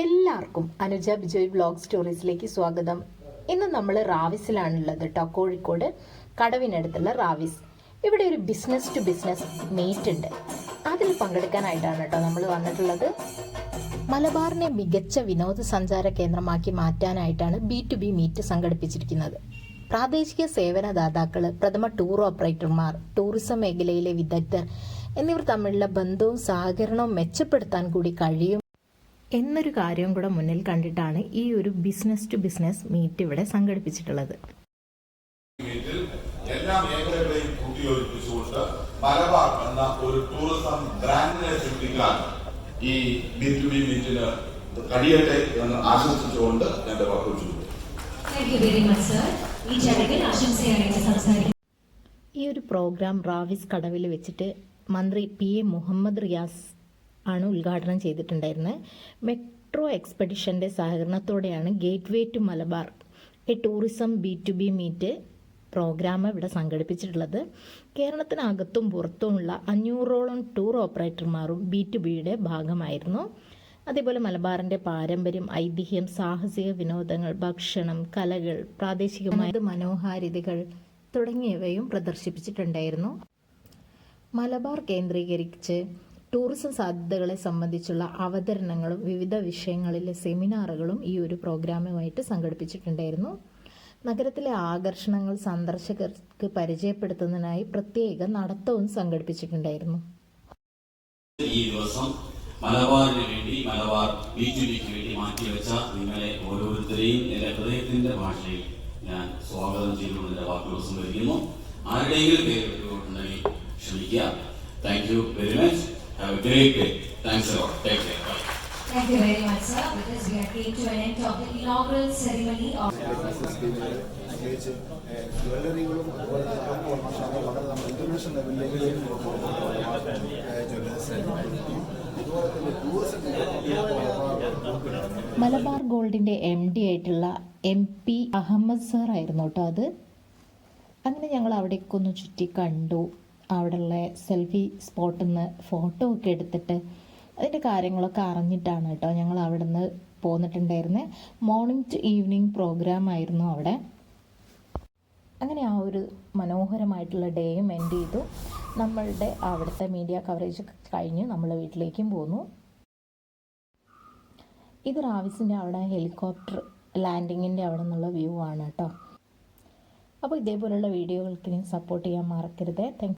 എല്ലാവർക്കും അനുജ ബിജോയ് വ്ലോഗ് സ്റ്റോറീസിലേക്ക് സ്വാഗതം. ഇന്ന് നമ്മൾ റാവിസിലാണുള്ളത് കേട്ടോ, കോഴിക്കോട് കടവിനടുത്തുള്ള റാവിസ്. ഇവിടെ ഒരു ബിസിനസ് ടു ബിസിനസ് മീറ്റ് ഉണ്ട്. അതിൽ പങ്കെടുക്കാനായിട്ടാണ് കേട്ടോ നമ്മൾ വന്നിട്ടുള്ളത്. മലബാറിനെ മികച്ച വിനോദസഞ്ചാര കേന്ദ്രമാക്കി മാറ്റാനായിട്ടാണ് B2B മീറ്റ് സംഘടിപ്പിച്ചിരിക്കുന്നത്. പ്രാദേശിക സേവനദാതാക്കൾ, പ്രഥമ ടൂർ ഓപ്പറേറ്റർമാർ, ടൂറിസം മേഖലയിലെ വിദഗ്ധർ എന്നിവർ തമ്മിലുള്ള ബന്ധവും സഹകരണവും മെച്ചപ്പെടുത്താൻ കൂടി കഴിയും എന്നൊരു കാര്യം കൂടെ മുന്നിൽ കണ്ടിട്ടാണ് ഈ ഒരു ബിസിനസ് ടു ബിസിനസ് മീറ്റ് ഇവിടെ സംഘടിപ്പിച്ചിട്ടുള്ളത്. എല്ലാ മേഖലകളെയും കൂട്ടിയോജിപ്പിച്ചുകൊണ്ട് മലബാർ എന്ന ഒരു ടൂറിസം ബ്രാൻഡിനെ സൃഷ്ടിക്കാൻ ഈ B2B മീറ്റിന് കഴിയട്ടെ എന്ന് ആശംസിച്ചുകൊണ്ട് എന്റെ വാക്കുകൾ ചുരുക്കുന്നു. ഈ ഒരു പ്രോഗ്രാം റാവിസ് കടവിൽ വെച്ചിട്ട് മന്ത്രി PA മുഹമ്മദ് റിയാസ് ആണ് ഉദ്ഘാടനം ചെയ്തിട്ടുണ്ടായിരുന്നത്. മെട്രോ എക്സ്പെഡിഷന്റെ സഹകരണത്തോടെയാണ് gateway to Malabar tourism B2B meet programme ഇവിടെ സംഘടിപ്പിച്ചിട്ടുള്ളത്. കേരളത്തിനകത്തും പുറത്തുമുള്ള 500ഓളം ടൂർ ഓപ്പറേറ്റർമാരും B2Bയുടെ ഭാഗമായിരുന്നു. അതേപോലെ മലബാറിന്റെ പാരമ്പര്യം, ഐതിഹ്യം, സാഹസിക വിനോദങ്ങൾ, ഭക്ഷണം, കലകൾ, പ്രാദേശികമായ മനോഹാരിതകൾ തുടങ്ങിയവയും പ്രദർശിപ്പിച്ചിട്ടുണ്ടായിരുന്നു. മലബാർ കേന്ദ്രീകരിച്ച് ടൂറിസം സാധ്യതകളെ സംബന്ധിച്ചുള്ള അവതരണങ്ങളും വിവിധ വിഷയങ്ങളിലെ സെമിനാറുകളും ഈ ഒരു പ്രോഗ്രാമുമായിട്ട് സംഘടിപ്പിച്ചിട്ടുണ്ടായിരുന്നു. നഗരത്തിലെ ആകർഷണങ്ങൾ സന്ദർശകർക്ക് പരിചയപ്പെടുത്തുന്നതിനായി പ്രത്യേക നടത്തവും സംഘടിപ്പിച്ചിട്ടുണ്ടായിരുന്നു. ഈ ദിവസം മലബാറിന് വേണ്ടി, മലബാർ B2Bക്ക് വേണ്ടി മാറ്റിവെച്ച നിങ്ങളെ ഓരോരുത്തരെയും എന്റെ ഹൃദയത്തിന്റെ ഭാഷയിൽ ഞാൻ സ്വാഗതം ചെയ്തുകൊണ്ട് എന്റെ വാക്കുകൾ സംഭവിക്കുന്നു. ആരുടെയെങ്കിലും പേര് വിട്ടുകൊണ്ടുണ്ടെങ്കിൽ ക്ഷമിക്കുക. Thank you very much. Have a great day. Thanks a lot. Take care. Bye. Thank you very much, sir. Because we are came to an end of the inaugural ceremony of ജ്വല്ലറികളും അതുപോലെ വളരെ നമ്മൾ international ലെവലിലേക്ക് മലബാർ ഗോൾഡിന്റെ MD ആയിട്ടുള്ള MP Ahmed sir ആയിരുന്നു കേട്ടോ അത്. അങ്ങനെ ഞങ്ങൾ അവിടേക്ക് ഒന്ന് ചുറ്റി കണ്ടു. അവിടെയുള്ള സെൽഫി സ്പോട്ടിൽ നിന്ന് ഫോട്ടോ ഒക്കെ എടുത്തിട്ട് അതിൻ്റെ കാര്യങ്ങളൊക്കെ അറിഞ്ഞിട്ടാണ് കേട്ടോ ഞങ്ങൾ അവിടെ നിന്ന് പോന്നിട്ടുണ്ടായിരുന്നത്. മോർണിംഗ് ടു ഈവനിങ് പ്രോഗ്രാം ആയിരുന്നു അവിടെ. അങ്ങനെ ആ ഒരു മനോഹരമായിട്ടുള്ള ഡേയും എൻഡ് ചെയ്തു. നമ്മളുടെ അവിടുത്തെ മീഡിയ കവറേജ് കഴിഞ്ഞു നമ്മൾ വീട്ടിലേക്കും പോന്നു. ഇത് റാവിസിൻ്റെ അവിടെ ഹെലികോപ്റ്റർ ലാൻഡിങ്ങിൻ്റെ അവിടെ നിന്നുള്ള വ്യൂ ആണ് കേട്ടോ. അപ്പോൾ ഇതേപോലുള്ള വീഡിയോകൾക്ക് സപ്പോർട്ട് ചെയ്യാൻ മറക്കരുത്. താങ്ക്